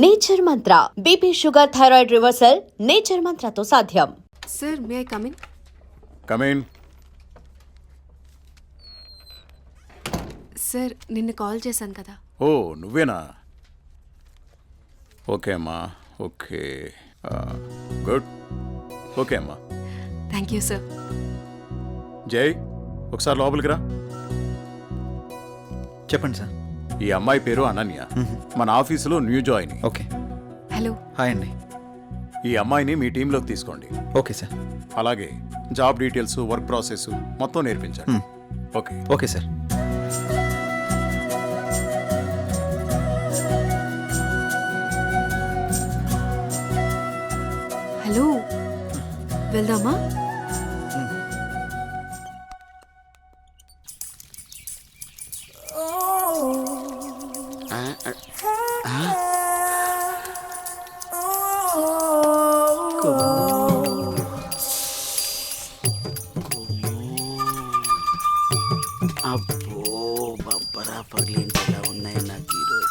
Nature Mantra BP sugar thyroid reversal nature మంత్రతో సాధ్యం. Sir may I come in? Sir నిన్న call చేశాను కదా. ఓ నువ్వేనా? ఓకే అమ్మా, ఓకే, గుడ్, ఓకే అమ్మా. Thank you sir. జై, ఒకసారి లోపలికి రా. చెప్పండి సార్. ఈ అమ్మాయి పేరు అనన్య, మన ఆఫీసులో new join. Okay. Hello. Hi అండి. ఈ అమ్మాయిని మీ టీంలోకి తీసుకోండి. Okay sir. అలాగే జాబ్ డీటెయిల్స్, వర్క్ ప్రాసెస్ మొత్తం నేర్పించండి. ఓకే. Okay sir. హలో, వెళ్దామా? అబ్బో, బంపరా పగిలించేలా ఉన్నాయి నాకు ఈరోజు.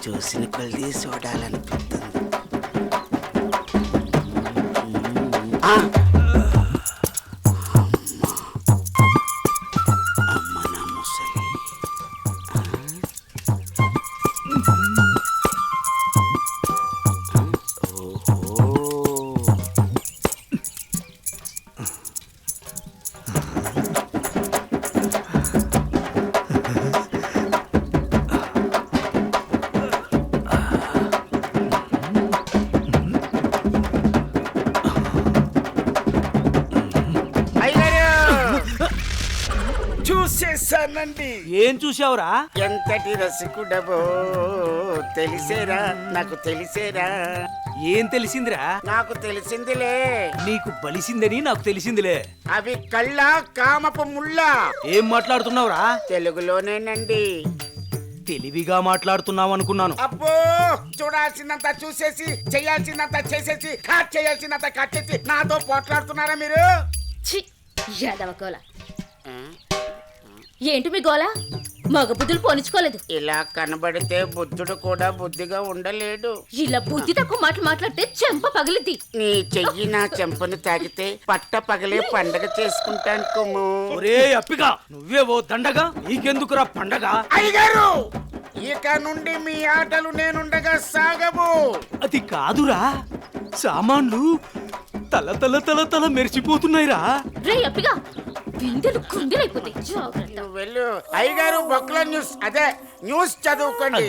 చూసిన కొద్ది చూడాలనిపిస్తుంది. అమ్మ నా ముసలి. చూసేసానండి. ఏం చూసావురా? ఎంతటి రసికుడవో తెలిసేరా, నాకు తెలిసేరా. ఏం తెలిసిందిరా? నాకు తెలిసిందిలే. నీకు బలిసిందని నాకు తెలిసిందిలే. అవి కళ్ళ కామపు ముళ్ళ. ఏం మాట్లాడుతున్నావురా? తెలుగులోనేనండి. తెలివిగా మాట్లాడుతున్నావు అనుకున్నాను. అబ్బో, చూడాల్సిందంతా చూసేసి, చేయాల్సిందంతా చేసేసి, కట్ చేయాల్సిందంతా కట్ చేసి నాతో పోట్లాడుతున్నారా మీరు? యాదవ గోల ఏంటి మీ గోల? మగ బుద్ధులు పోనిచ్చుకోలేదు. ఇలా కనబడితే బుద్ధుడు కూడా బుద్ధిగా ఉండలేడు. ఇలా బుద్ధి తక్కువ మాటలు మాట్లాడితే చెంప పగిలిద్ది. నీ చెయ్యి నా చెంపను తాకితే పట్ట పగలే పండగ చేసుకుంటాను కుమ్ము. ఒరే అప్పిగా, నువ్వే ఓ దండగా, నీకెందుకురా పండగ? అయ్యగారు, ఇక నుండి మీ ఆటలు నేనుండగా సాగవు. అది కాదురా, సామాన్లు తల తల తల తల మెరిసిపోతున్నాయిరా. రే అప్పిగా, బిందెలు కుందెలైపోతాయి. జాగ్రత్త. నువ్వు వెళ్ళు. అయ్యగారు, బొక్కల న్యూస్, అదే న్యూస్ చదువుకోండి.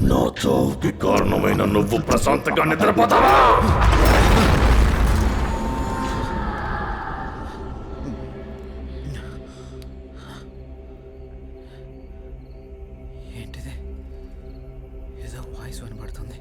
నా చావుకి కారణమైన నువ్వు ప్రశాంతంగా నిద్రపోతావా? ఏంటిది? ఏదో వాయిస్ వినబడుతుంది.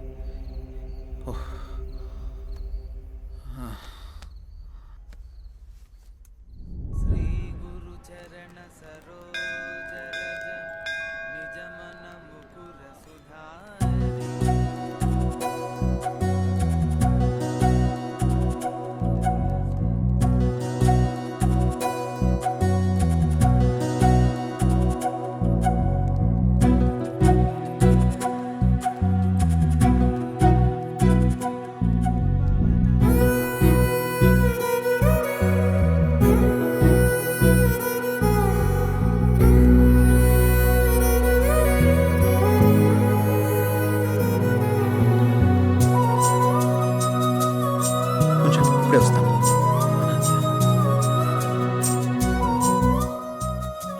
ఇప్పుడే వస్తాను.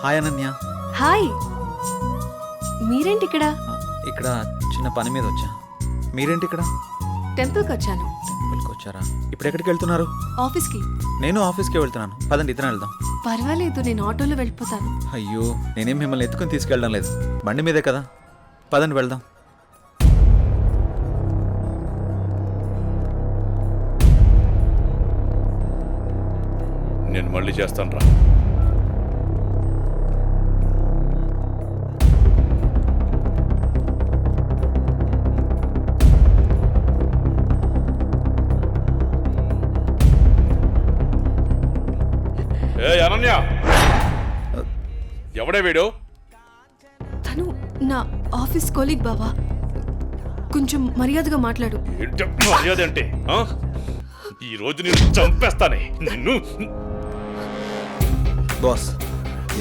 హాయ్ అనన్య. హాయ్. మీరేంటి ఇక్కడ? ఇక్కడ చిన్న పని మీద వచ్చా. మీరేంటి ఇక్కడ? టెంపుల్కి వచ్చాను. టెంపుల్కి వచ్చారా? ఇప్పుడు ఎక్కడికి వెళ్తున్నారు? ఆఫీస్కి. నేను ఆఫీస్కే వెళ్తున్నాను. పదండి, ఇద్దరం వెళ్దాం. పర్వాలేదు, నేను ఆటోలో వెళ్ళిపోతాను. అయ్యో, నేనేం మిమ్మల్ని ఎత్తుకుని తీసుకెళ్ళడం లేదు, బండి మీదే కదా. పదండి వెళ్దాం. నేను మళ్ళీ చేస్తాను రా. ఏ అనన్య, ఎవడే వీడు? తను నా ఆఫీస్ కొలీగ్ బావా. కొంచెం మర్యాదగా మాట్లాడు. ఏంటి మర్యాద అంటే? ఈ రోజు నేను చంపేస్తానే నిన్ను. బాస్,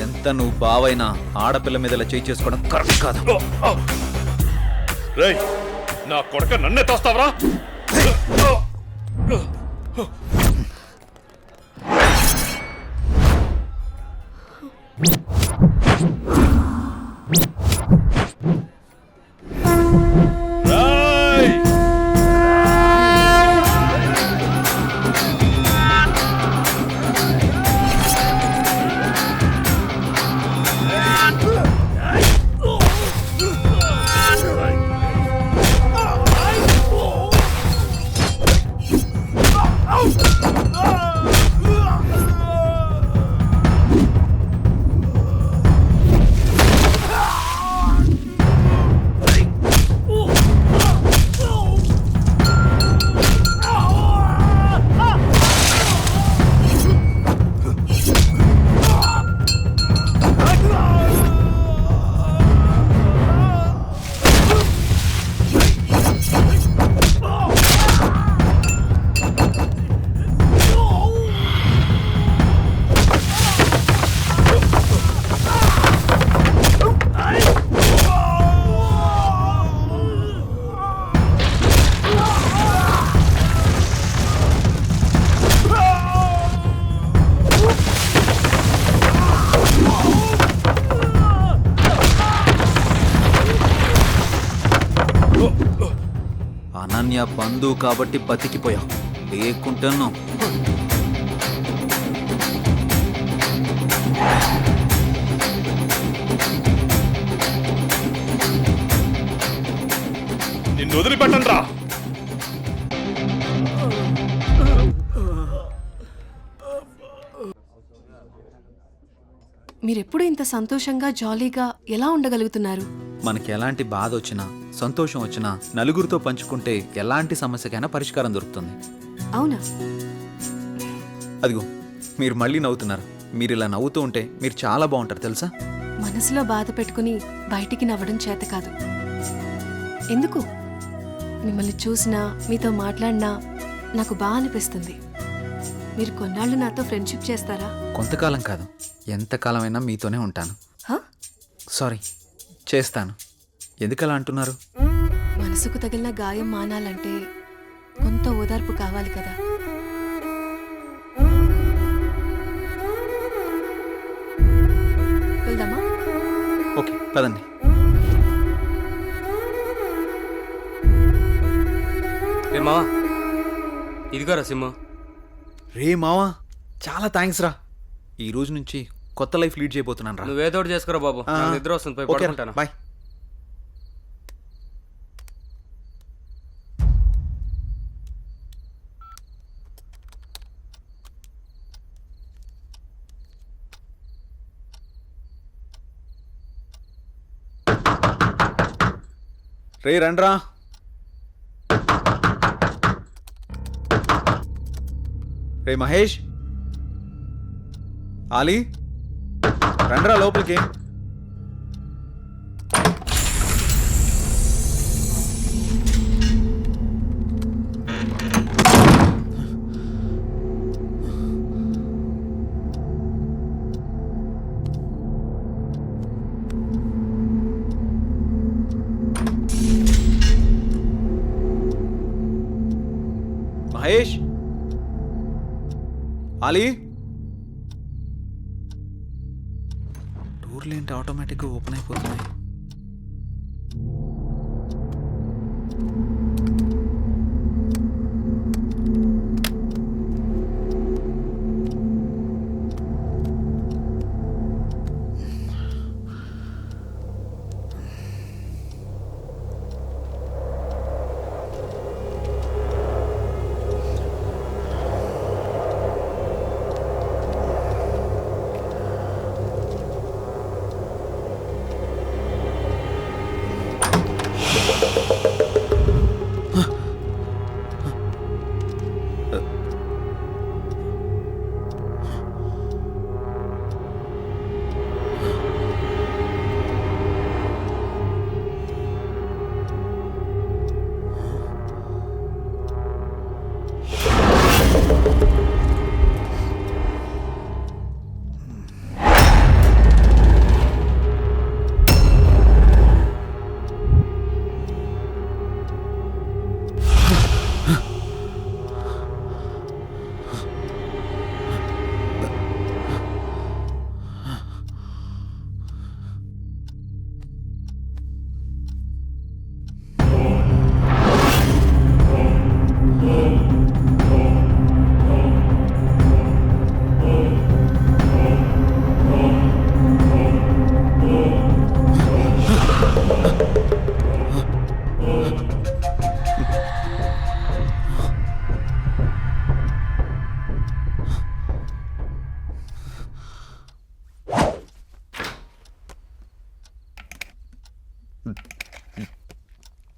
ఎంత నువ్వు బావైనా ఆడపిల్ల మీద ఇలా చేయి చేసుకోవడం కరెక్ట్ కాదు. రేయ్, నా కొడక నన్నే తోస్తావరా? అనన్య బంధువు కాబట్టి బతికిపోయావు, లేకుంటున్నావు. నిన్ను వదిలిపెట్టను రా. మీరెప్పుడు ఇంత సంతోషంగా జాలీగా ఎలా ఉండగలుగుతున్నారు? మనకి ఎలాంటి బాధ వచ్చినా సంతోషం వచ్చినా నలుగురితో పంచుకుంటే ఎలాంటి సమస్యకైనా పరిష్కారం దొరుకుతుంది. అవునా? అదిగో మీరు మళ్ళీ నవ్వుతున్నారు. మీరు ఇలా నవ్వుతూ ఉంటే మీరు చాలా బాగుంటారు తెలుసా. మనసులో బాధ పెట్టుకుని బయటికి నవ్వడం చేత కాదు. ఎందుకు? మిమ్మల్ని చూసినా మీతో మాట్లాడినా నాకు బాగా అనిపిస్తుంది. మీరు కొన్నాళ్ళు నాతో ఫ్రెండ్షిప్ చేస్తారా? కొంతకాలం కాదు, ఎంతకాలమైనా మీతోనే ఉంటాను. హ? సారీ, చేస్తాను. ఎందుకలా అంటున్నారు? మనసుకు తగిలిన గాయం మానాలంటే కొంత ఓదార్పు కావాలి కదా. వెళ్దామా? ఓకే పదండి. రే మావా, ఇదిగోరా సిమ్. రే మావా, చాలా థ్యాంక్స్ రా. ఈ రోజు నుంచి కొత్త లైఫ్ లీడ్ చేయబోతున్నాను రా. నువ్వేదో ఒకటి చేసుకురా బాబు, నాకు నిద్ర వస్తుంది, పోయి పడుకుంటాను. బాయ్. రే రండ్రా. రే మహేష్, ఆలీ, రండ్రా లోపలికి. మహేష్, ఆలీ, డోర్లు ఏంటి ఆటోమేటిక్గా ఓపెన్ అయిపోతున్నాయి?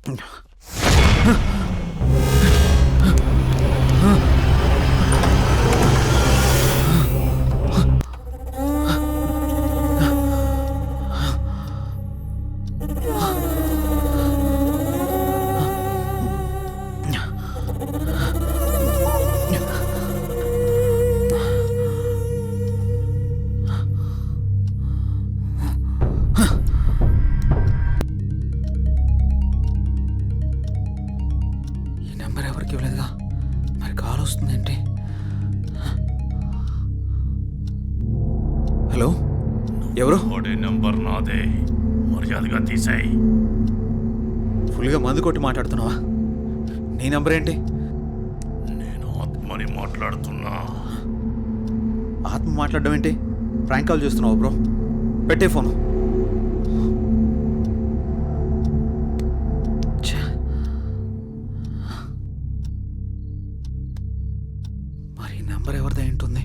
ఈ నెంబర్ ఎవరికి ఇవ్వలేదుగా, మరి కాల్ వస్తుందేంటి? హలో, ఎవరు? వాడే నెంబర్ నాదే, మర్యాదగా తీసేయ్. ఫుల్గా మందు కొట్టి మాట్లాడుతున్నావా? నీ నెంబర్ ఏంటి? నేను ఆత్మని మాట్లాడుతున్నా. ఆత్మ మాట్లాడడం ఏంటి? ప్రాంక్ కాల్ చేస్తున్నావు బ్రో. పెట్టే ఫోను. ఛే. మరి ఈ నెంబర్ ఎవరిదై ఉంటుంది?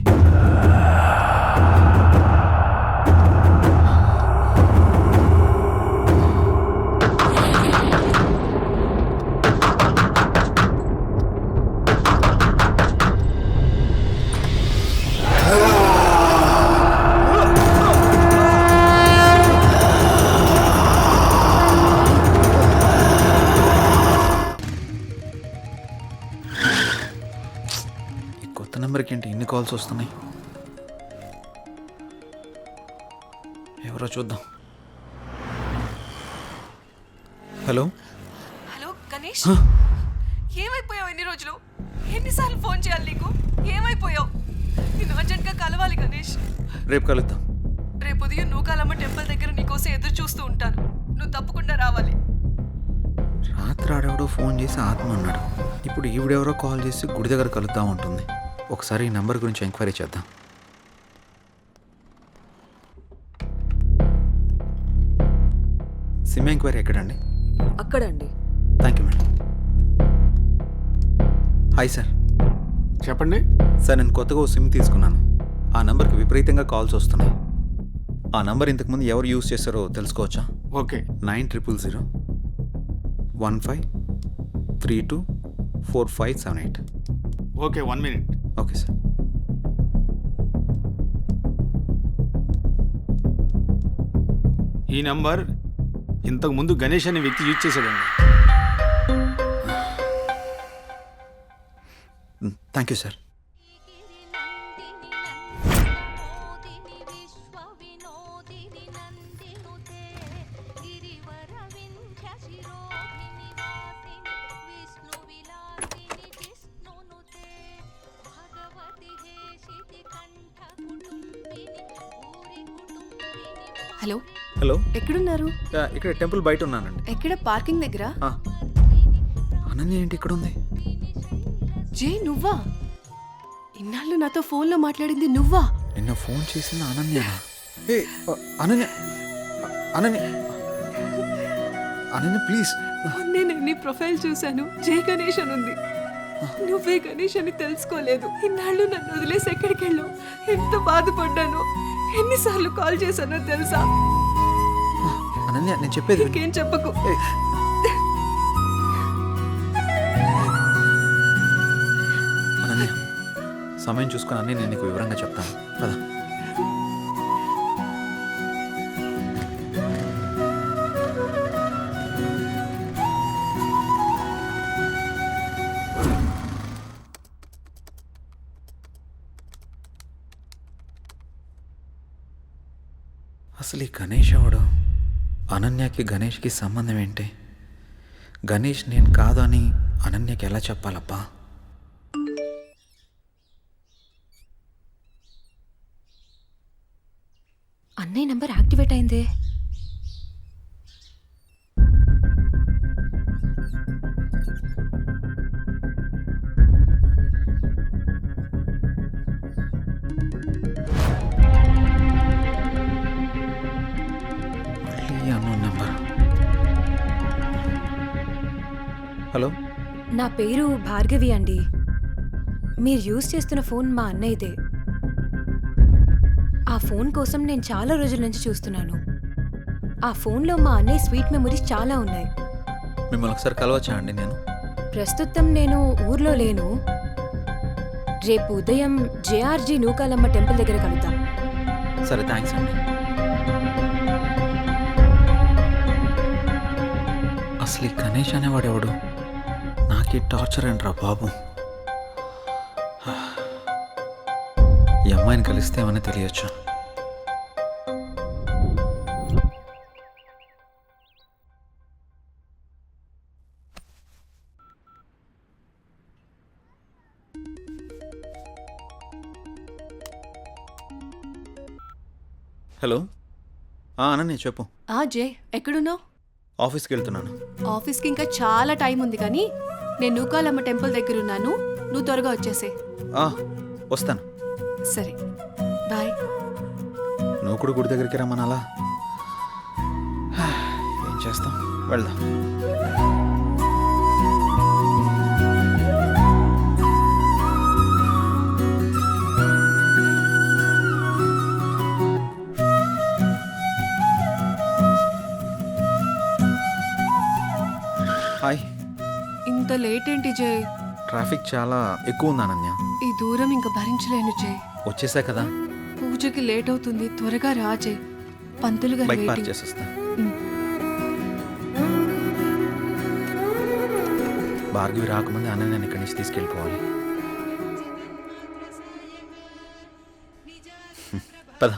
కొత్త నెంబర్కి ఏంటి ఇన్ని కాల్స్ వస్తున్నాయి? ఎవరో చూద్దాం. హలో. హలో గణేష్, ఏమైపోయావు? ఎన్ని రోజులు, ఎన్నిసార్లు ఫోన్ చేయాలి నీకు? ఏమైపోయావు? నేను అర్జెంట్గా కలవాలి గణేష్. రేపు కలుద్దాం. రేపు ఉదయం నూకాలమ్మ టెంపుల్ దగ్గర నీకోసం ఎదురు చూస్తూ ఉంటాను. నువ్వు తప్పకుండా రావాలి. రాత్రి ఆడెవడో ఫోన్ చేసి ఆత్మ అన్నాడు. ఇప్పుడు ఈవిడెవరో కాల్ చేసి గుడి దగ్గర కలుద్దాం ఉంటుంది. ఒకసారి ఈ నెంబర్ గురించి ఎంక్వైరీ చేద్దాం. సిమ్ ఎంక్వైరీ ఎక్కడండి? అక్కడండి. Thank you madam. Hi sir. చెప్పండి. సార్, నేను కొత్తగా ఓ సిమ్ తీసుకున్నాను. ఆ నెంబర్కి విపరీతంగా కాల్స్ వస్తున్నాయి. ఆ నెంబర్ ఇంతకుముందు ఎవరు యూజ్ చేస్తారో తెలుసుకోవచ్చా? Okay. 900015324578. Okay, 1 minute. Okay sir. ఈ నంబర్ ఇంతకు ముందు గణేష్ అనే వ్యక్తి యూజ్ చేశాడండి. Thank you sir. Hello, hello. ఎక్కడున్నారు? ఇక్కడ టెంపుల్ బయట ఉన్నానండి. ఎక్కడ? పార్కింగ్ దగ్గర. అనన్య ఏంటి ఇక్కడ ఉంది? జే, నువ్వా? ఇన్నాళ్ళు నాతో ఫోన్లో మాట్లాడింది నువ్వా? నిన్న ఫోన్ చేసింది అనన్యనా? ఏ అనన్య, అనన్య, అనన్య ప్లీజ్. నేను నీ ప్రొఫైల్ చూశాను, జే గణేష్ అని ఉంది. నువ్వే గణేష్ అని తెలుసుకోలేదు. ఇన్నాళ్ళు నన్ను వదిలేసి ఎక్కడికి వెళ్ళావు? ఎంత బాధపడ్డాను, ఎన్నిసార్లు కాల్ చేశానో తెలుసా? అనన్య, నేను చెప్పేది విను. ఇంకేం చెప్పకు. అనన్య, సమయం చూసుకొని అన్నీ నేను నీకు వివరంగా చెప్తాను కదా. అసలు ఈ గణేష్ ఎవడు? అనన్యకి గణేష్కి సంబంధం ఏంటి? గణేష్ నేను కాదు అని అనన్యకి ఎలా చెప్పాలప్పా? అన్నయ్య నంబర్ యాక్టివేట్ అయిందే. Unknown number. హలో. నా పేరు భార్గవి అండి. మీరు యూజ్ చేస్తున్న ఫోన్ మా అన్నయ్యదే. ఆ ఫోన్ కోసం నేను చాలా రోజుల నుంచి చూస్తున్నాను. ఆ ఫోన్లో మా అన్నయ్య స్వీట్ మెమరీస్ చాలా ఉన్నాయి. మిమ్మల్ని ఒకసారి కలవచ్చా అండి నేను? ప్రస్తుతం నేను ఊర్లో లేను. రేపు ఉదయం జేఆర్జీ నూకాలమ్మ టెంపుల్ దగ్గర కలుద్దాం. సరే, థ్యాంక్స్ అండి. అసలు ఈ గణేష్ అనేవాడు ఎవడు? నాకు టార్చర్ అంటరా బాబు. ఈ అమ్మాయిని కలిస్తే ఏమని తెలియచ్చు. హలో, అనన్య చెప్పు. జే ఎక్కడున్నావు? ఆఫీస్కి వెళ్తున్నాను. ఆఫీస్కి ఇంకా చాలా టైం ఉంది కానీ నేను నూకాలమ్మ టెంపుల్ దగ్గర ఉన్నాను. నువ్వు త్వరగా వచ్చేసే. వస్తాను. సరే, బాయ్. నువ్వు కూడా గుడి దగ్గరికి రమ్మనాలా? ఏం చేస్తాం, వెళ్దాం. హాయ్. ఇంత లేట్ ఏంటి జై? ట్రాఫిక్ చాలా ఎక్కువ ఉంది అనన్య. ఈ దూరం ఇంకా భరించలేను జై. వచ్చేసా కదా. పూజకి లేట్ అవుతుంది, త్వరగా రా జై. పంతులు గారు బైక్ పార్క్ waiting. చేసేస్తా. భార్గవి రాకముందే అనన్యని ఇక్కడి నుంచి తీసుకెళ్ళిపోవాలి. పద.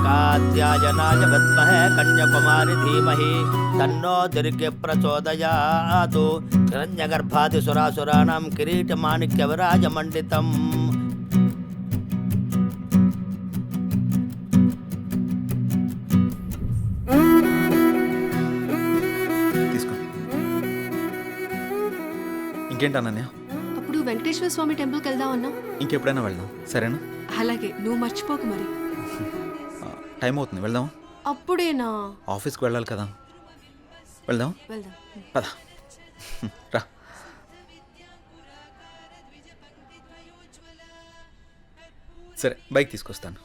कात्यायनाय विद्महे कन्याकुमारी धीमहि तन्नो दुर्गे प्रचोदयात् हिरण्यगर्भादिसुरासुराणां किरीटमाणिक्यविराजमण्डितम् తీసుకో. ఇంకేంటి అనన్య? అప్పుడు వెంకటేశ్వర స్వామి టెంపుల్కి వెళ్దామన్నా. ఇంకెప్పుడైనా వెళ్దాం, సరేనా? అలాగే, నువ్వు మర్చిపోకు మరి. టైం అవుతుంది, వెళ్దాం. అప్పుడేనా? ఆఫీస్కి వెళ్ళాలి కదా. వెళ్దాం. వెళ్దాం. పద. రా. సరే, బైక్ తీసుకొస్తాను.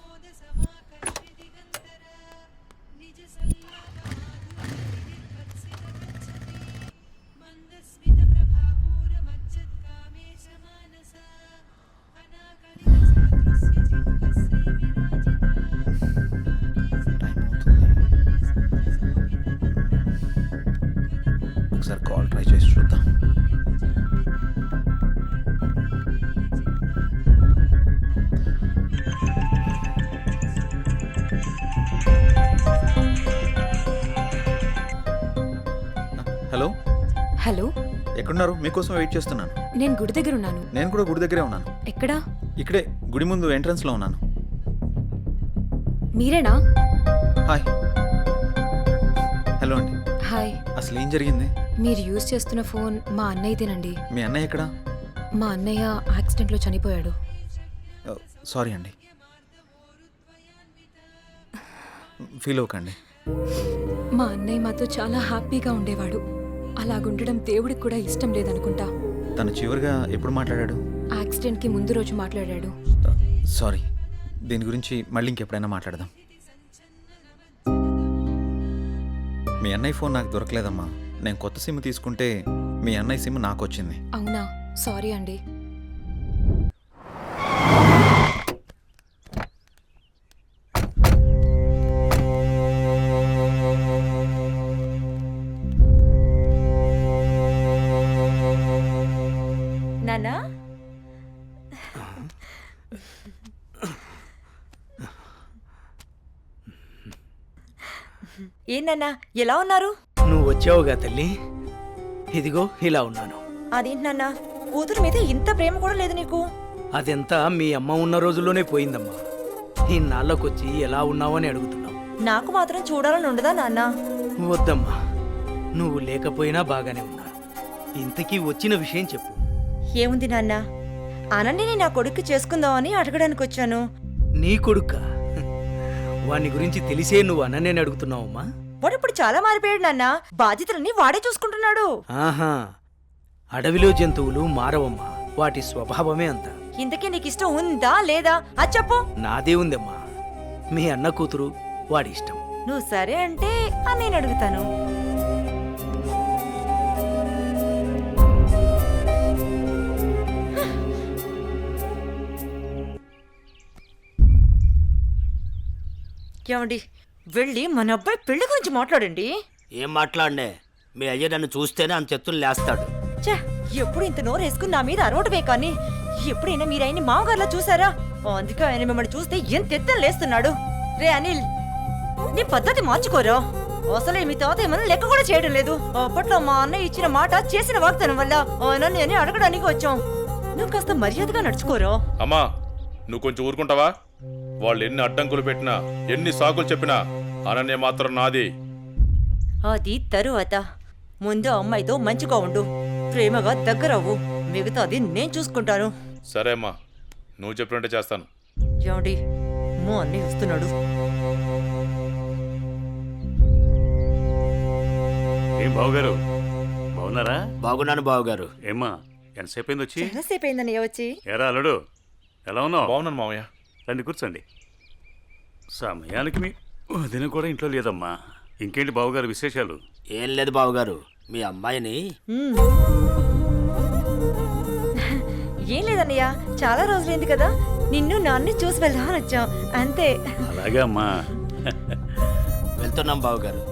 ఒకసారి కాల్ ట్రై చేసి చూద్దాం. హలో. హలో, ఎక్కడున్నారు? మీకోసం వెయిట్ చేస్తున్నాను. నేను గుడి దగ్గర ఉన్నాను. నేను కూడా గుడి దగ్గరే ఉన్నాను. ఎక్కడా? ఇక్కడే గుడి ముందు ఎంట్రన్స్లో ఉన్నాను. మీరేనా? హాయ్. హలో అండి. హాయ్. అసలు ఏం జరిగింది? మీరు యూజ్ చేస్తున్న ఫోన్ మా అన్నయ్యదేనండి. మీ అన్నయ్య ఎక్కడా? మా అన్నయ్య యాక్సిడెంట్లో చనిపోయాడు. సారీ అండి. ఫీల్ అవ్వకండి. మా అన్నయ్య మాతో చాలా హ్యాపీగా ఉండేవాడు. అలాగుండడం దేవుడికి కూడా ఇష్టం లేదనుకుంటా. తను చివరిగా ఎప్పుడు మాట్లాడాడు? యాక్సిడెంట్కి ముందు రోజు మాట్లాడాడు. సారీ. దీని గురించి మళ్ళీ ఇంకెప్పుడైనా మాట్లాడదాం. మీ అన్నయ్య ఫోన్ నాకు దొరకలేదమ్మా. నేను కొత్త సిమ్ తీసుకుంటే మీ అన్నయ్య సిమ్ నాకు వచ్చింది. అవునా? సారీ అండి. నానా, ఏంటన్నా ఎలా ఉన్నారు? నువ్వు వచ్చావుగా తల్లి, ఇదిగో ఇలా ఉన్నాను. అదేంటి నాన్న, కూతురు మీద ఇంత ప్రేమ కూడా లేదు నీకు? అదెంతా మీ అమ్మ ఉన్న రోజుల్లోనే పోయిందమ్మా. ఇన్నాళ్ళకొచ్చి ఎలా ఉన్నావు అని అడుగుతున్నావు. నాకు మాత్రం చూడాలని ఉండదా నాన్న? వద్దమ్మా, నువ్వు లేకపోయినా బాగానే ఉన్నాను. ఇంతకీ వచ్చిన విషయం చెప్పు. ఏముంది నాన్న, అనన్యని నా కొడుక్కి చేసుకుందామని అడగడానికి వచ్చాను. నీ కొడుకా? వాని గురించి తెలిసే నువ్వు అనన్యని అడుగుతున్నావమ్మా? వాడు ఇప్పుడు చాలా మారిపోయాడు నాన్న. బాధ్యతలన్నీ వాడే చూసుకుంటున్నాడు. ఆహా, అడవిలో జంతువులు మారవమ్మా, వాటి స్వభావమే అంత. ఇంతకీ నీకు ఇష్టం ఉందా లేదా అది చెప్పు. నాదే ఉందమ్మా, మీ అన్న కూతురు, వాడి ఇష్టం. నువ్వు సరే అంటే నేను అడుగుతాను. ఏమండి, వెళ్ళి మన అబ్బాయి పెళ్లి గురించి మాట్లాడండి. ఏం మాట్లాడనే? మీ అయ్య నన్ను చూస్తేనే అంత చెత్తులు లేస్తాడు. ఛే, ఎప్పుడు ఇంత నోరు వేసుకుని నా మీద అరవటమే కానీ ఎప్పుడైనా మీరు ఆయన్ని మామగారులా చూసారా? అందుకే ఆయన మిమ్మల్ని చూస్తే ఎంత ఎత్తని లేస్తున్నాడు. రే అనిల్, నీ పద్ధతి మార్చుకోరా. అసలే మీ తాత ఏమన్నా లెక్క కూడా చేయడం లేదు. అప్పట్లో మా అన్నయ్య ఇచ్చిన మాట చేసిన వాగ్దానం వల్ల ఆయన నేను అడగడానికి వచ్చాం. నువ్వు కాస్త మర్యాదగా నడుచుకోరా. అమ్మా, నువ్వు కొంచెం ఊరుకుంటావా? వాళ్ళు ఎన్ని అడ్డంకులు పెట్టినా, ఎన్ని సాకులు చెప్పినా అనన్య మాత్రం నాది. అది తరువాత. ముందు అమ్మాయితో మంచిగా ఉండు, ప్రేమగా దగ్గరవ్వు. మిగతాది నేను చూసుకుంటాను. సరే అమ్మా, నువ్వు చెప్పినట్టే చేస్తాను. ఏమండి, మా అన్నయ్య వస్తున్నాడు. ఏం బావగారు, బాగున్నారా? బాగున్నాను బావగారు. ఏమ్మా, ఎంతసేపు అయింది వచ్చి? చాలాసేపు అయిందన్నయ్య వచ్చి. ఎరా అల్లుడు, ఎలా ఉన్నావు? బాగున్నాను మామయ్య. రండి కూర్చోండి. సమయానికి మీ వదిన కూడా ఇంట్లో లేదమ్మా. ఇంకేంటి బావగారు విశేషాలు? ఏం లేదు బావగారు, మీ అమ్మాయిని ఏం లేదన్నయ్య, చాలా రోజులైంది కదా, నిన్ను నాన్ని చూసి వెళ్దామని వచ్చాం అంతే. అలాగే అమ్మా. వెళ్తున్నాం బావగారు.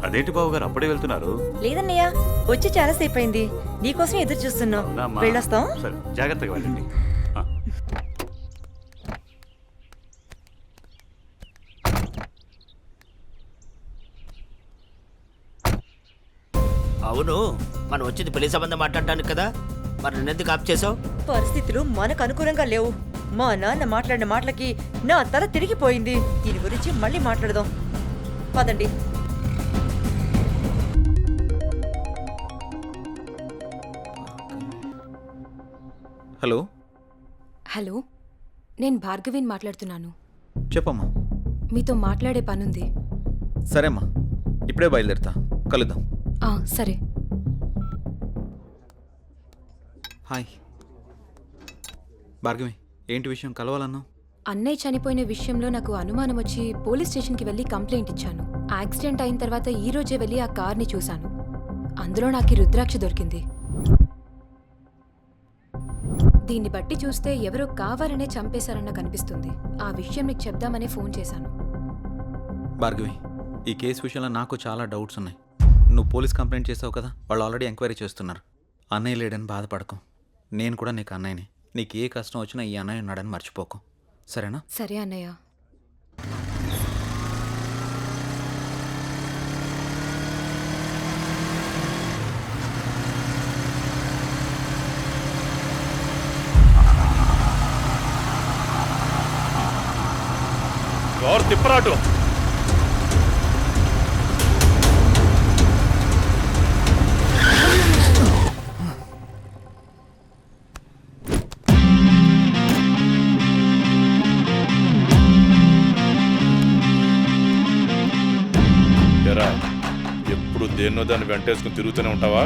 అదేంటి బావగారు అప్పుడే వెళ్తున్నారు? లేదన్నయ్య, వచ్చి చాలాసేపు అయింది, నీకోసం ఎదురు చూస్తున్నాం. అవునమ్మా. వెళ్ళొస్తాం. సరే, జాగ్రత్తగా వెళ్ళండి. ఆ. అవును, మనం వచ్చింది పెళ్లి సంబంధం మాట్లాడటానికి కదా, మరి నన్నెందుకు ఆప్ చేసావు? పరిస్థితులు మనకు అనుకూలంగా లేవు. మా నాన్న మాట్లాడిన మాటలకి నా తల తిరిగిపోయింది. దీని గురించి మళ్ళీ మాట్లాడదాం, పదండి. హలో హలో, నేను భార్గవిని మాట్లాడుతున్నాను. చెప్పమ్మా. మీతో మాట్లాడే పనుంది. సరేమ్మా, ఇప్పుడే బయలుదేరుతా, కలుద్దాం. సరే. హాయ్ భార్గవి, ఏంటి విషయం, కలవాలన్నావు? అన్నయ్య చనిపోయిన విషయంలో నాకు అనుమానం వచ్చి పోలీస్ స్టేషన్కి వెళ్ళి కంప్లైంట్ ఇచ్చాను. యాక్సిడెంట్ అయిన తర్వాత ఈ రోజే వెళ్ళి ఆ కార్ని చూశాను. అందులో నాకు ఈ రుద్రాక్ష దొరికింది. దీన్ని బట్టి చూస్తే ఎవరో కావాలనే చంపేశారన్న కనిపిస్తుంది. ఆ విషయం నీకు చెప్దామనే ఫోన్ చేశాను. భార్గవి, ఈ కేసు విషయంలో నాకు చాలా డౌట్స్ ఉన్నాయి. నువ్వు పోలీస్ కంప్లైంట్ చేసావు కదా, వాళ్ళు ఆల్రెడీ ఎంక్వైరీ చేస్తున్నారు. అన్నయ్య లేడని బాధపడకు, నేను కూడా నీకు అన్నయ్యని. నీకు ఏ కష్టం వచ్చినా ఈ అన్నయ్య ఉన్నాడని మర్చిపోకు, సరేనా? సరే అన్నయ్య. ఎవరు తిప్పరాటు? ఎప్పుడు దేన్నో దాన్ని వెంటేసుకుని తిరుగుతూనే ఉంటావా?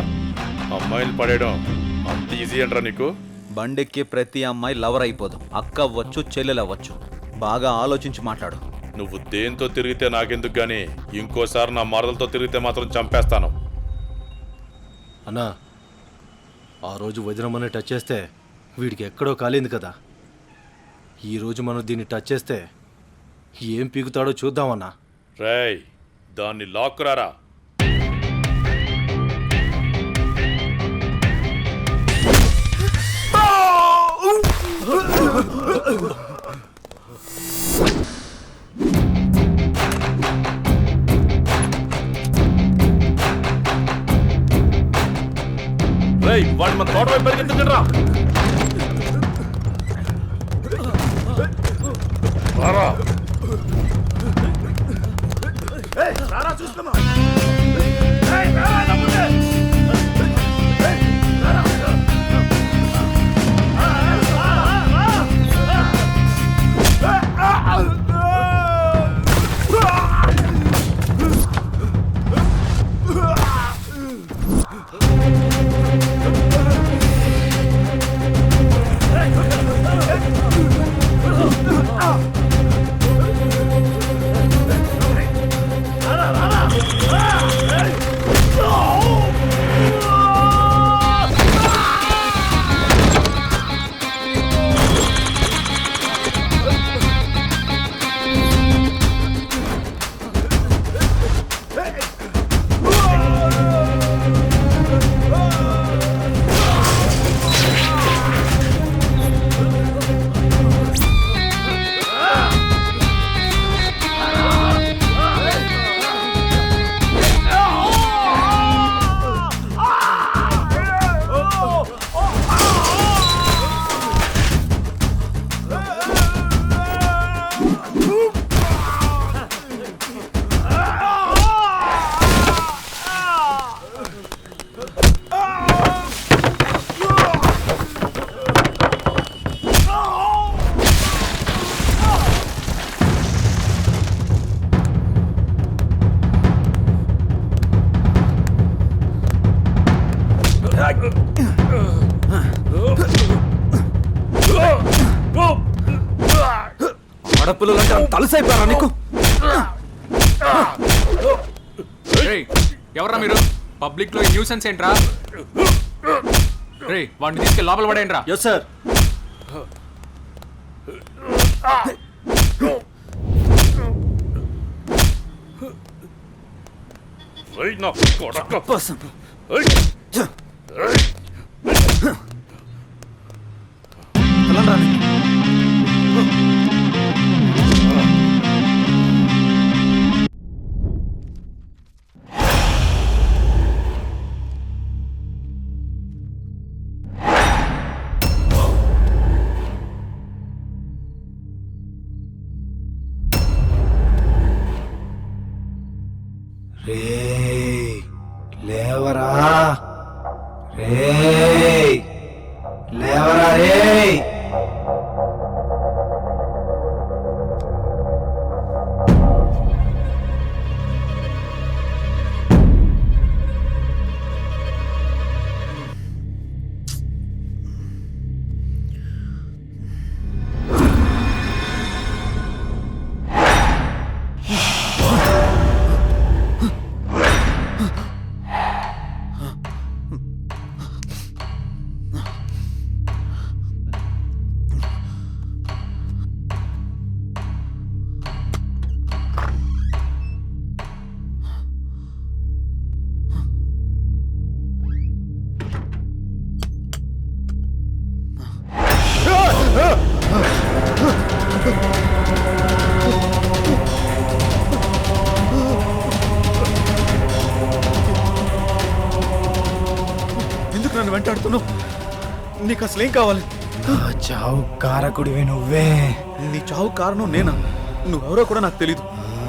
అమ్మాయిలు పడేయడం అంత ఈజీ అంటారా నీకు? బండెక్కి ప్రతి అమ్మాయి లవర్ అయిపోదు. అక్క అవ్వచ్చు, చెల్లెలు అవ్వచ్చు. బాగా ఆలోచించి మాట్లాడు. నువ్వు దేంతో తిరిగితే నాకెందుకు గానీ ఇంకోసారి నా మరదలతో తిరిగితే మాత్రం చంపేస్తాను. అన్నా, ఆ రోజు వదినమ్మని టచ్ చేస్తే వీడికి ఎక్కడో కాలింది కదా, ఈరోజు మనం దీన్ని టచ్ చేస్తే ఏం పీకుతాడో చూద్దామన్నా. రేయ్, దాన్ని లాక్కురారా. రేయ్, వాడిని మన తోట వైపు పరిగెత్తుకుని రా. రారా. ఆడపిల్లలంటే అంత తలసైపోయారా నీకు? ఎవరా మీరు? పబ్లిక్ లో న్యూసెన్స్ ఏంట్రా? రే వాడిని తీసుకెళ్ళి లోపల పడేయండి రా. Yes sir. లేవరా లేవరా రే. ఎందుకు నన్ను వెంటాడుతున్నావు? నీకు అసలు ఏం కావాలి? చావు కారకుడివి నువ్వే. నీ చావు కారణం నేనా? నువ్వెవరో కూడా నాకు తెలీదు.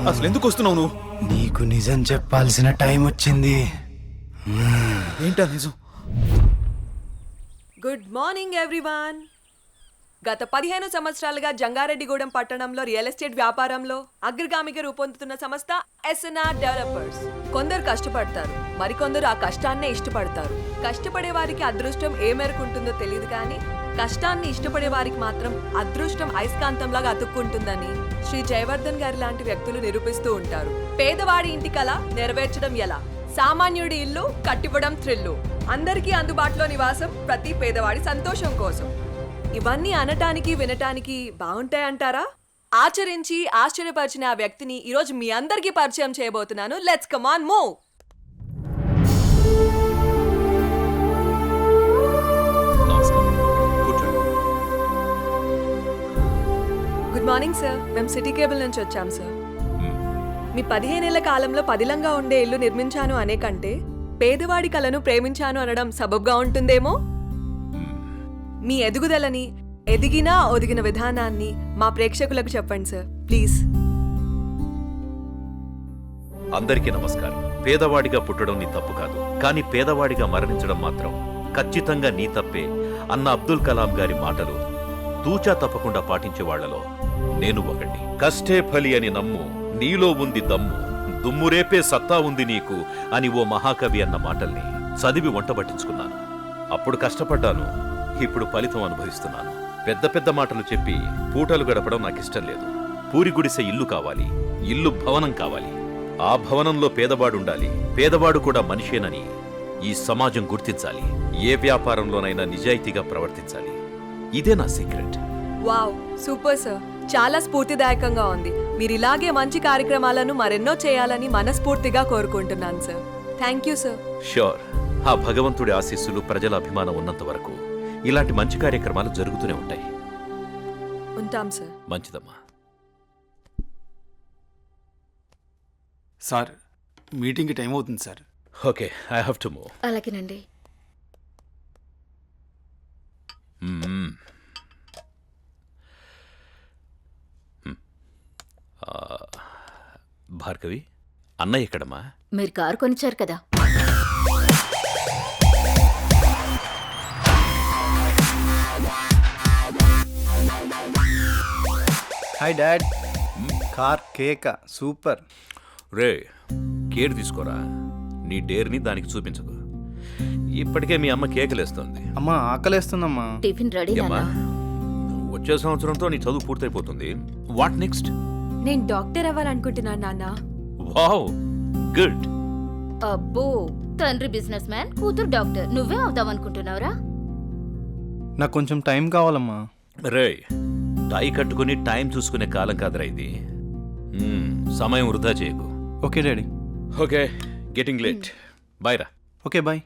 అసలు ఎందుకు వస్తున్నావు నువ్వు? నీకు నిజం చెప్పాల్సిన టైం వచ్చింది. ఏంటా నిజం? Good morning everyone. గత 15 సంవత్సరాలుగా జంగారెడ్డిగూడెం పట్టణంలో రియల్ ఎస్టేట్ వ్యాపారంలో అగ్రగామిగా రూపొందుతున్న సంస్థ ఎస్ఎన్ఆర్ డెవలపర్స్. కొందరు కష్టపడతారు, మరికొందరు ఆ కష్టాన్నే ఇష్టపడతారు. కష్టపడే వారికి అదృష్టం ఏ మేరకు ఉంటుందో తెలియదు, కానీ కష్టాన్ని ఇష్టపడే వారికి మాత్రం అదృష్టం అయస్కాంతంలాగా అతుక్కుంటుందని శ్రీ జయవర్ధన్ గారి లాంటి వ్యక్తులు నిరూపిస్తూ ఉంటారు. పేదవాడి ఇంటి కల నెరవేర్చడం ఎలా, సామాన్యుడి ఇల్లు కట్టివ్వడం థ్రిల్లు, అందరికీ అందుబాటులో నివాసం ప్రతి పేదవాడి సంతోషం కోసం. ఇవన్నీ అనటానికి వినటానికి బాగుంటాయంటారా? ఆచరించి ఆశ్చర్యపరిచిన ఆ వ్యక్తిని ఈరోజు మీ అందరికీ పరిచయం చేయబోతున్నాను. Let's come on move. Good morning sir. మేము సిటీ కేబుల్ నుంచి వచ్చాం సార్. మీ 15 ఏళ్ల కాలంలో పదిలంగా ఉండే ఇల్లు నిర్మించాను అనే కంటే పేదవాడి కలను ప్రేమించాను అనడం సబబ్గా ఉంటుందేమో. మీ ఎదుగుదలని, ఎదిగినా ఒదిగిన విధానాన్ని మా ప్రేక్షకులకు చెప్పండి సార్ ప్లీజ్. అందరికీ నమస్కారం. పేదవాడిగా పుట్టడం నీ తప్పు కాదు, కానీ పేదవాడిగా మరణించడం మాత్రం ఖచ్చితంగా నీ తప్పే అన్న అబ్దుల్ కలాం గారి మాటలు తూచా తప్పకుండా పాటించే వాళ్లలో నేను ఒకటి. కష్టే ఫలి అని నమ్ము, నీలో ఉంది దమ్ము, దుమ్మురేపే సత్తా ఉంది నీకు అని ఓ మహాకవి అన్న మాటల్ని చదివి వంటబట్టించుకున్నాను. అప్పుడు కష్టపడ్డాను, ఇప్పుడు ఫలితం అనుభవిస్తున్నాను. పెద్ద పెద్ద మాటలు చెప్పి పూటలు గడపడం నాకిష్టం లేదు. పూరి గుడిసె ఇల్లు కావాలి, ఇల్లు భవనం కావాలి. ఆ భవనంలో పేదవాడుండాలి, పేదవాడు కూడా మనిషేనని ఈ సమాజం గుర్తించాలి. ఏ వ్యాపారంలోనైనా నిజాయితీగా ప్రవర్తించాలి. ఇదే నా సీక్రెట్. Wow, super sir. చాలా స్ఫూర్తిదాయకంగా ఉంది. మీరు ఇలాగే మంచి కార్యక్రమాలను మరెన్నో చేయాలని మనస్ఫూర్తిగా కోరుకుంటున్నాను sir. Thank you sir. Sure. ఆ భగవంతుడి ఆశీస్సులు, ప్రజల అభిమానం ఉన్నంత వరకు ఇలాంటి మంచి కార్యక్రమాలు జరుగుతూనే ఉంటాయి. ఉంటాం సార్. మంచిదమ్మా. సార్, మీటింగ్కి టైం అవుతుంది sir. Okay, I have to move. అలాగేనండి. భార్గవి, అన్నయ్య ఎక్కడమ్మా? మీరు కారు కొనిచ్చారు కదా. Hi dad. కార్ కేక సూపర్. రే, కేర్ తీసుకోరా. నీ డేర్ని దానికి చూపించకు. ఇప్పటికే మీ అమ్మ కేకలేస్తుంది. అమ్మా ఆకలేస్తుందమ్మా. టిఫిన్ రెడీ ఏమ్మా, వచ్చే సంవత్సరంతో నీ చదువు పూర్తయిపోతుంది. What next? నేను డాక్టర్ అవ్వాలనుకుంటున్నాను నాన్న. Wow, good. అబ్బో, తండ్రి బిజినెస్ మ్యాన్, కూతురు డాక్టర్. నువ్వే అవుదామనుకుంటున్నావురా? నాకు కొంచెం టైం కావాలమ్మా. రే, టై కట్టుకుని టైం చూసుకునే కాలం కాదురా ఇది. సమయం వృధా చేయకు. Okay daddy. Okay, getting late. Bye రా. Okay bye.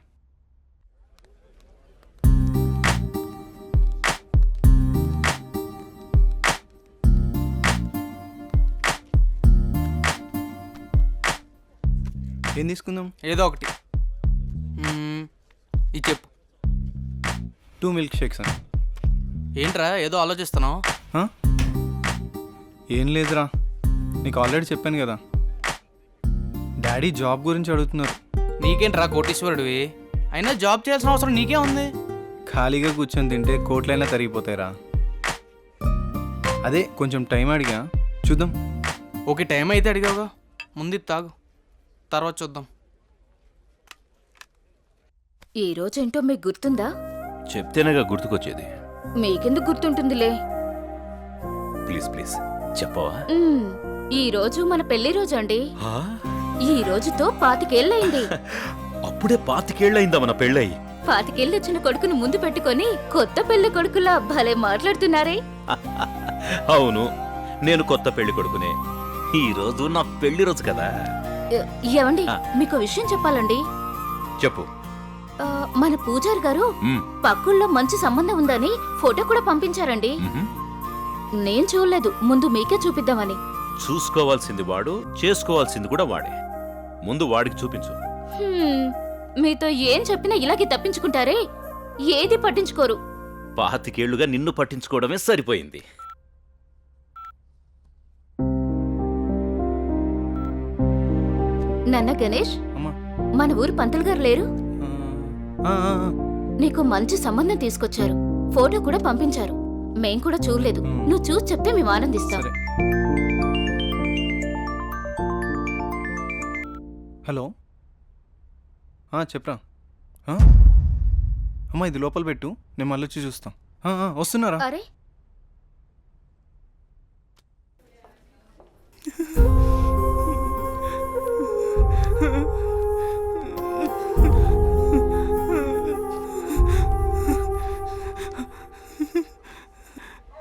ఏం తీసుకుందాం? ఏదో ఒకటి ఇది చెప్పు. 2 మిల్క్ షేక్స్ అని. ఏంట్రా ఏదో ఆలోచిస్తున్నావు? ఏం లేదురా, నీకు ఆల్రెడీ చెప్పాను కదా, డాడీ జాబ్ గురించి అడుగుతున్నారు. నీకేంట్రా కోటీశ్వరుడివి, అయినా జాబ్ చేయాల్సిన అవసరం నీకే ఉంది. ఖాళీగా కూర్చొని తింటే కోట్లైనా తరిగిపోతాయిరా. అదే కొంచెం టైం అడిగా, చూద్దాం. ఓకే, టైం అయితే అడిగావుగా, ముందు ఇది తాగు, తర్వాత చూద్దాం. ఈ రోజేంటో మీకు గుర్తుందా? చెప్తేనేగా గుర్తుకొచ్చేది. మీకెందుకు గుర్తుంటుందిలే. ప్లీజ్ ప్లీజ్ చెప్పవా? ఈ రోజు మన పెళ్లి రోజు అండి. ఈ రోజుతో 25 ఏళ్ళయింది. అప్పుడే 25 ఏళ్ళయిందా మన పెళ్ళయి? 25 ఏళ్ళు వచ్చిన కొడుకును ముందు పెట్టుకొని కొత్త పెళ్లి కొడుకులా భలే మాట్లాడుతున్నారే. అవును, నేను కొత్త పెళ్లి కొడుకునే. ఈ రోజు నా పెళ్లి రోజు కదా. ఏమండి, మీకు విషయం చెప్పాలండి. చెప్పు. మన పూజారి గారు పక్కుల్లో మంచి సంబంధం ఉందని ఫోటో కూడా పంపించారండి. నేను చూడలేదు, ముందు మీకే చూపిద్దామని. చూసుకోవాల్సింది వాడు, చేసుకోవాల్సింది కూడా వాడే. ముందు వాడికి చూపించు. మీతో ఏం చెప్పినా ఇలాగే తప్పించుకుంటారే, ఏది పట్టించుకోరు. 25 ఏళ్లుగా నిన్ను పట్టించుకోవడమే సరిపోయింది. నాన్న గణేష్, మన ఊరు పంతులు గారు లేరు? నీకు మంచి సంబంధం తీసుకొచ్చారు, ఫోటో కూడా పంపించారు. మేం కూడా చూడలేదు, నువ్వు చూసి చెప్తే మేము ఆనందిస్తాం. హలో, చెప్పరా. అమ్మా ఇది లోపల పెట్టు, నేను మళ్ళీ వచ్చి చూస్తాం. వస్తున్నారా? అరే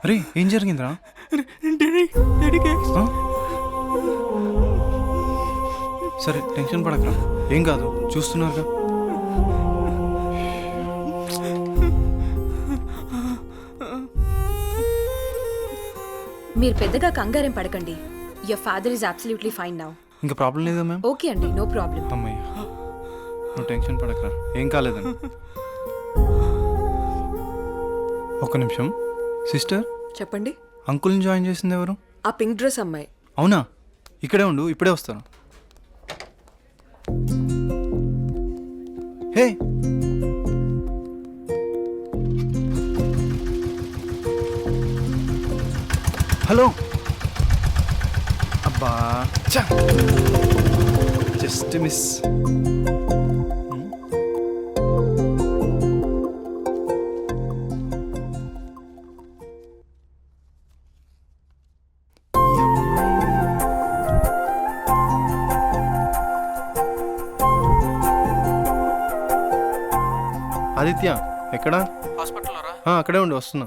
అరే ఏం జరిగిందిరా? సరే టెన్షన్ పడకరా, ఏం కాదు, చూస్తున్నారుగా. మీరు పెద్దగా కంగారేం పడకండి. Your father is absolutely fine now. ఇంకా ప్రాబ్లం లేదా మ్యామ్? ఓకే అండి, నో ప్రాబ్లం. అమ్మయ్య, నువ్వు టెన్షన్ పడకరా, ఏం కాలేదని. ఒక్క నిమిషం. సిస్టర్ చెప్పండి. అంకుల్ని జాయిన్ చేసింది ఎవరు? ఆ పింక్ డ్రెస్ అమ్మాయి. అవునా? ఇక్కడే ఉండు, ఇప్పుడే వస్తాను. హే, హలో. అబ్బా, జస్ట్ మిస్. ఆదిత్య ఎక్కడా? హాస్పిటల్లో రా. అక్కడే ఉండి వస్తున్నా.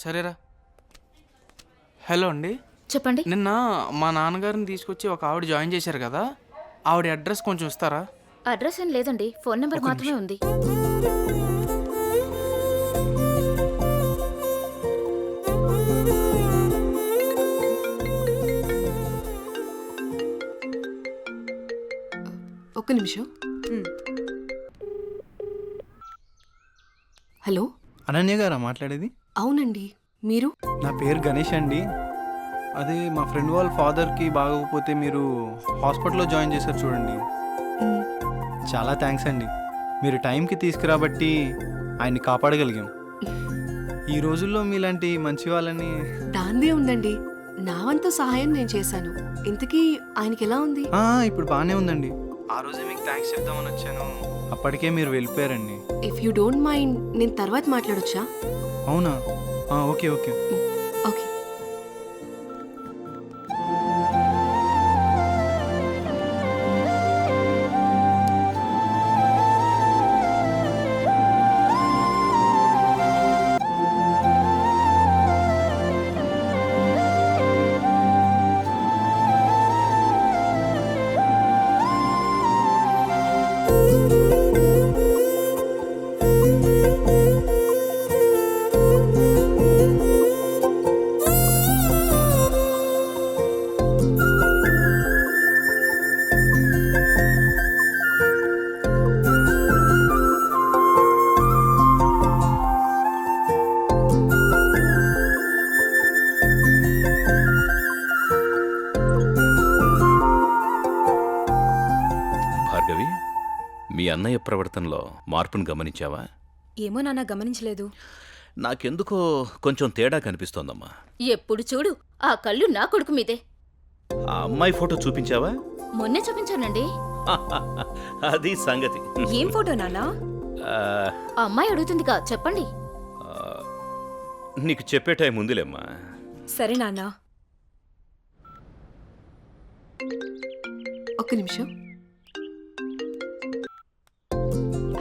సరేరా. హలో అండి, చెప్పండి. నిన్న మా నాన్నగారిని తీసుకొచ్చి ఒక ఆవిడ జాయిన్ చేశారు కదా, ఆవిడ అడ్రస్ కొంచెం ఇస్తారా? అడ్రస్ ఏం లేదండి, ఫోన్ నెంబర్ మాత్రమే ఉంది. ఒక్క నిమిషం. హలో, అనన్య గారా మాట్లాడేది? అవునండి, మీరు? నా పేరు గణేష్ అండి. అదే మా ఫ్రెండ్ వాళ్ళ ఫాదర్కి బాగోకపోతే మీరు హాస్పిటల్లో జాయిన్ చేశారు చూడండి. చాలా థ్యాంక్స్ అండి, మీరు టైంకి తీసుకురాబట్టి ఆయన్ని కాపాడగలిగాం. ఈ రోజుల్లో మీలాంటి మంచి వాళ్ళని. దాందే ఉందండి, నా వంతు సహాయం నేను చేశాను. ఇంతకీ ఆయనకి ఎలా ఉంది? ఇప్పుడు బాగానే ఉందండి. ఆ రోజే మీకు థ్యాంక్స్ చెప్దామని వచ్చాను. అప్పటికే మీరు వెళ్ళిపోయారండి. ఇఫ్ యూ డోంట్ మైండ్ నేను తర్వాత మాట్లాడొచ్చా? అవునా? Okay okay. ఓకే. భార్గవి, మీ అన్నయ్య ప్రవర్తనలో మార్పును గమనించావా? ఏమో నాన్న గమనించలేదు. నాకెందుకో కొంచెం తేడా కనిపిస్తోందమ్మా. ఎప్పుడు చూడు ఆ కళ్ళు నా కొడుకు మీదే. ఆ అమ్మాయి ఫోటో చూపించావా? మొన్నే చూపించానండి. అది సంగతి. ఏం ఫోటో నాన్నా? ఆ, ఆ అమ్మాయి అడుగుతుందిగా, చెప్పండి. ఆ, నీకు చెప్పే టైం ఉందిలేమ్మా. సరే నాన్నా. ఒక్క నిమిషం.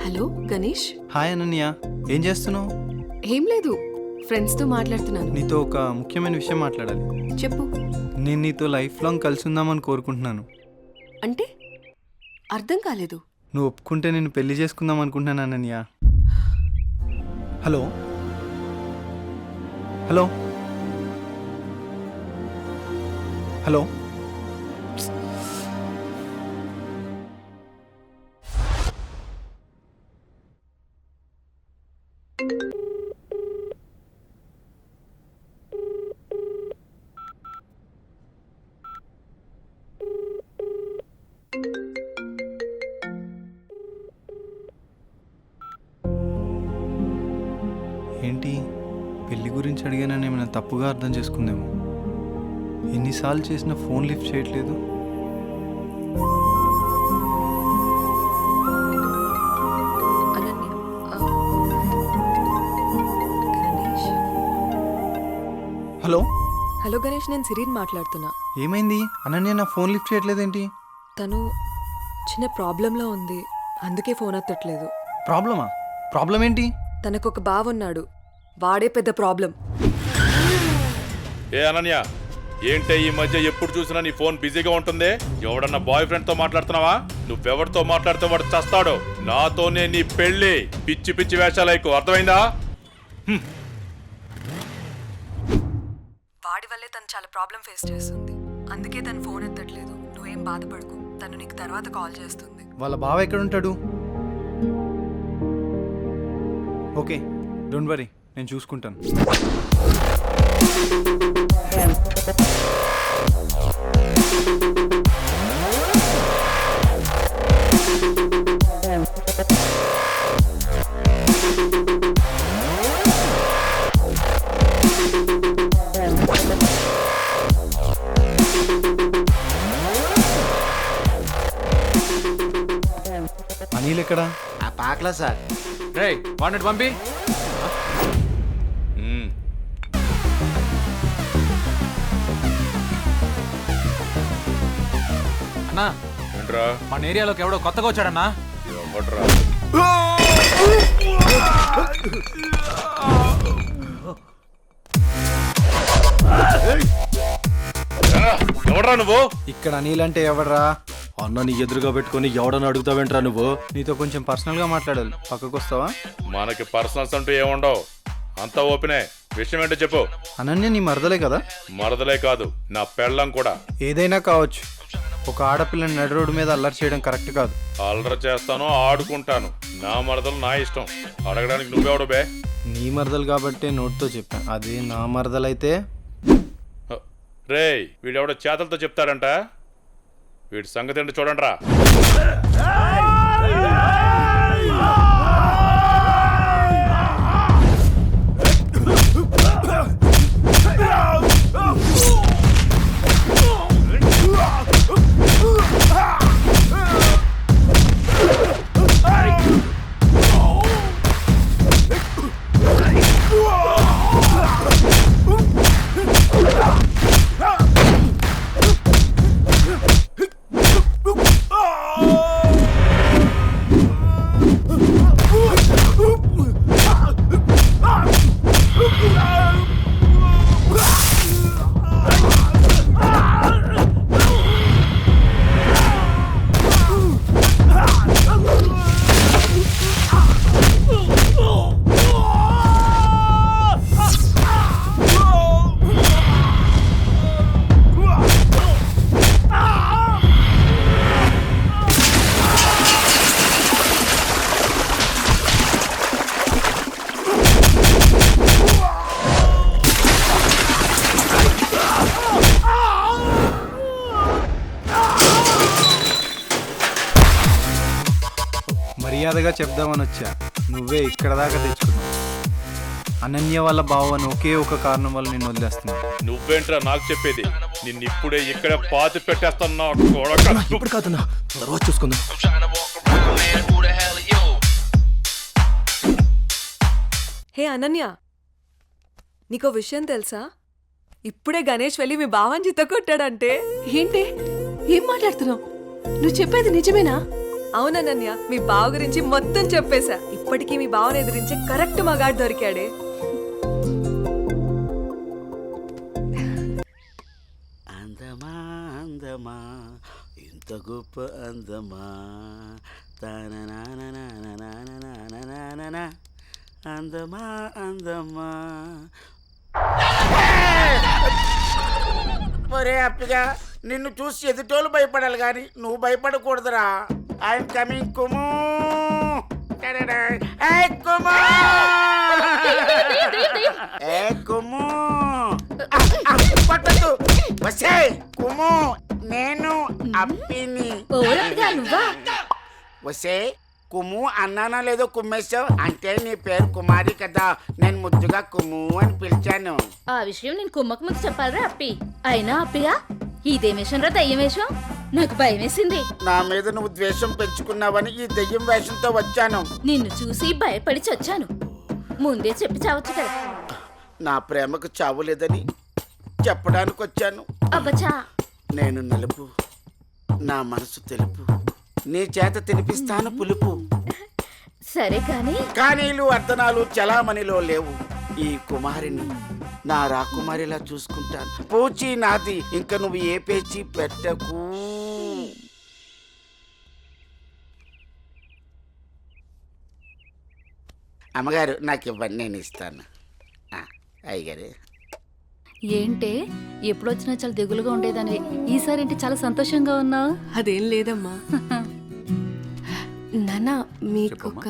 హలో గణేష్. హాయ్ అనన్య, ఏం చేస్తున్నావు? ఏం లేదు, ఫ్రెండ్స్తో మాట్లాడుతున్నాను. నీతో ఒక ముఖ్యమైన విషయం మాట్లాడాలి. చెప్పు. నేను నీతో లైఫ్ లాంగ్ కలిసి ఉందామని కోరుకుంటున్నాను. అంటే అర్థం కాలేదు. నువ్వు ఒప్పుకుంటే నేను పెళ్లి చేసుకుందాం అనుకుంటున్నాను అనన్య. Hello hello hello. ఏంటి, పెళ్లి గురించి అడిగానని ఏమైనా తప్పుగా అర్థం చేసుకుందేమో. ఎన్నిసార్లు చేసినా ఫోన్ లిఫ్ట్ చేయట్లేదు. అనన్య, గణేష్. హలో హలో గణేష్, నేను సిరీన్ మాట్లాడుతున్నా. ఏమైంది? అనన్య నా ఫోన్ లిఫ్ట్ చేయట్లేదేంటి? తను చిన్న ప్రాబ్లంలో ఉంది, అందుకే ఫోన్ ఎత్తట్లేదు. ప్రాబ్లమా? ప్రాబ్లం ఏంటి? తనకొక బావున్నాడు, వాడే పెద్ద ప్రాబ్లం. ఏ అనన్య, ఏంటే ఈ మధ్య ఎప్పుడు చూసినా నీ ఫోన్ బిజీగా ఉంటుంది? ఎవడన్నా బాయ్ ఫ్రెండ్ తో మాట్లాడుతున్నావా? నువ్వెవరితో మాట్లాడితే వాడు చస్తాడు. నాతోనే నీ పెళ్లి. పిచ్చి పిచ్చి వేషాలైకు, అర్థమైందా? వాడి వల్లే తను చాలా ప్రాబ్లం ఫేస్ చేస్తుంది, అందుకే తను ఫోన్ ఎత్తట్లేదు. నువ్వేం బాధపడకు, తను నీకు తర్వాత కాల్ చేస్తుంది. వాళ్ళ బావ ఎక్కడుంటాడు? ఓకే, డోంట్ వరీ, నేను చూసుకుంటాను. అనిల్ ఎక్కడా? ఆ పాకలా సార్. రే వాడిని పంపి. అన్నా ఏంట్రా? మన ఏరియాలోకి ఎవడో కొత్తగా వచ్చాడన్నా. ఎవడ్రా? ఎవడ్రా నువ్వు? ఇక్కడ అనిల్ అంటే ఎవడరా? అన్న నీ ఎదురుగా పెట్టుకొని ఎవడని అడుగుతావేంట్రా నువ్వు? నీతో కొంచెం పర్సనల్గా మాట్లాడాలి, పక్కకు వస్తావా? మనకి పర్సనల్స్ అంటూ ఏముండవు, అంతా ఓపెనే. విషయం ఏంటో చెప్పు. అనన్య నీ మరదలే కదా? మరదలే కాదు, నా పెళ్ళం కూడా. ఏదైనా కావచ్చు, ఒక ఆడపిల్లని నడి రోడ్డు మీద అల్లరి చేయడం కరెక్ట్ కాదు. అల్లరి చేస్తాను, ఆడుకుంటాను. నా మరదలు నా ఇష్టం, అడగడానికి నువ్వెవడు బే? నీ మరదలు కాబట్టే నోట్తో చెప్పాను, అదే నా మరదలైతే. రేయ్, వీడెవడో చేతలతో చెప్తాడంట. వీడి సంగతి ఏంటో చూడండి రా. మర్యాదగా చెప్దామని వచ్చా, నువ్వే ఇక్కడ దాకా తెచ్చుకున్నావు. అనన్య వాళ్ళ బావ అని ఒకే ఒక కారణం వల్ల నేను వదిలేస్తున్నా. నువ్వేంట్రా నాకు చెప్పేది? నిన్నిప్పుడే ఇక్కడ పాతి పెట్టేస్తున్నా. ఇప్పుడు కాదన్నా, తర్వాత చూసుకుందాం. హే అనన్య, నీకో విషయం తెలుసా? ఇప్పుడే గణేష్ వెళ్ళి మీ బావని చిత్త కొట్టాడంటే. ఏంటి, ఏం మాట్లాడుతున్నావు? నువ్వు చెప్పేది నిజమేనా? అవునన్నయ్య, మీ బావ గురించి మొత్తం చెప్పేశా. ఇప్పటికీ మీ బావని ఎదిరించే కరెక్ట్ మగాడు దొరికాడే. అందమా అందమా ఇంత గొప్ప అందమా అందమా అందమా. ఒరే అప్పిగా, నిన్ను చూసి ఎదుటోళ్ళు భయపడాలి కానీ నువ్వు భయపడకూడదురా. I'm coming కుము. కుము పట్టదు. వసే కుము, నేను అప్పిని. వసే కుము అన్నానా లేదో కుమ్మేశావు అంటే నీ పేరు కుమారి కదా. నేను ముద్దుగా కుము అని పిలిచాను. ఆ విషయం నేను కుమ్మకు ముందు చెప్పాలరా అప్పి. అయినా అప్పిగా ఇదేం వేషం రా, దయ్యం వేషం? నాకు భయం వేసింది. నా మీద నువ్వు ద్వేషం పెంచుకున్నావని ఈ దెయ్యం వేషంతో వచ్చాను. నిన్ను చూసి భయపడి చచ్చాను. ముందే చెప్పి చావచ్చు కదా. నా ప్రేమకు చావు లేదని చెప్పడానికి వచ్చాను. అబ్బచా, నేను నలుపు, నా మనసు తెలుపు, నీ చేత తినిపిస్తాను పులుపు. సరే కానీ కానీలు అర్ధనాలు చలామణిలో లేవు. ఈ కుమారిని నా రాకుమారిలా చూసుకుంటాను. పూచి నాది, ఇంక నువ్వు ఏ పేచి పెట్టకు. అమ్మగారు నాకు ఇవ్వండి, నేను ఇస్తాను. అయ్యగారు. ఏంటే ఎప్పుడొచ్చినా చాలా దిగులుగా ఉండేదాన్ని, ఈసారి ఏంటి చాలా సంతోషంగా ఉన్నావు? అదేం లేదమ్మా. నాన్న, మీకొక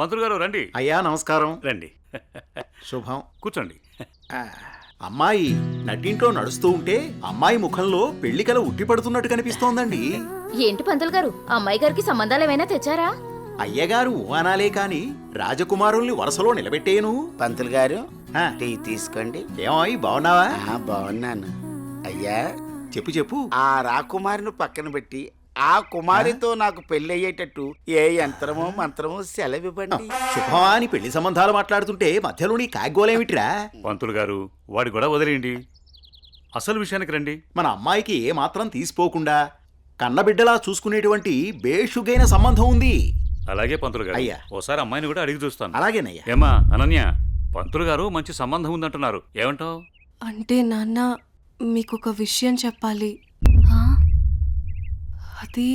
పంతులు గారు రండి. అయ్యా నమస్కారం. రండి, శుభం. కూర్చోండి. అమ్మాయి నట్టింట్లో నడుస్తూ ఉంటే అమ్మాయి ముఖంలో పెళ్లికల ఉట్టి పడుతున్నట్టు కనిపిస్తోందండి. ఏంటి పంతులు గారు, అమ్మాయి గారికి సంబంధాలు ఏమైనా తెచ్చారా? అయ్యగారు ఊహనాలే కాని రాజకుమారుల్ని వరుసలో నిలబెట్టేను. పంతులు గారు టీ తీసుకోండి. ఏమాయి బాగున్నావా? బాగున్నాను. అయ్యా చెప్పు చెప్పు. ఆ రాకుమారిని పక్కన పెట్టి ఆ కుమారితో నాకు పెళ్లి అయ్యేటట్టు ఏ యంత్రమో మంత్రమో సెలవివ్వండి. శుభమా అని పెళ్లి సంబంధాలు మాట్లాడుతుంటే మధ్యలో నీ కాగ్గోలేమిట్రా? పంతులు గారు వాడి కూడా వదిలేయండి, అసలు విషయానికి రండి. మన అమ్మాయికి ఏ మాత్రం తీసిపోకుండా కన్నబిడ్డలా చూసుకునేటువంటి బేషుగైన సంబంధం ఉంది. అలాగే పంతులు గారు, అయ్యా. ఓసారి అమ్మాయిని కూడా అడిగి చూస్తాను. అలాగేనయ్యా. ఏమా అనన్య, పంతులు గారు మంచి సంబంధం ఉందంటున్నారు, ఏమంటావు? అంటే నాన్న, మీకొక విషయం చెప్పాలి. అది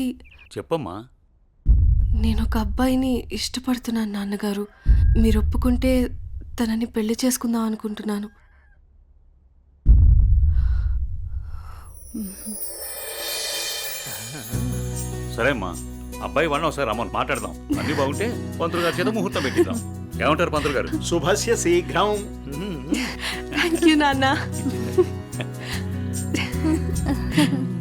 చెప్పమ్మా. నేను ఒక అబ్బాయిని ఇష్టపడుతున్నాను నాన్నగారు. మీరు ఒప్పుకుంటే తనని పెళ్లి చేసుకుందాం అనుకుంటున్నాను. సరే అమ్మా, అబ్బాయి వాళ్ళని ఒకసారి రమ్మని మాట్లాడదాం. అన్ని బాగుంటే పంతులు గారి చేత ముహూర్తం పెట్టిద్దాం. ఏమంటారు పంతులు గారు? శుభస్య శీఘ్రం. థ్యాంక్ యూ నాన్న.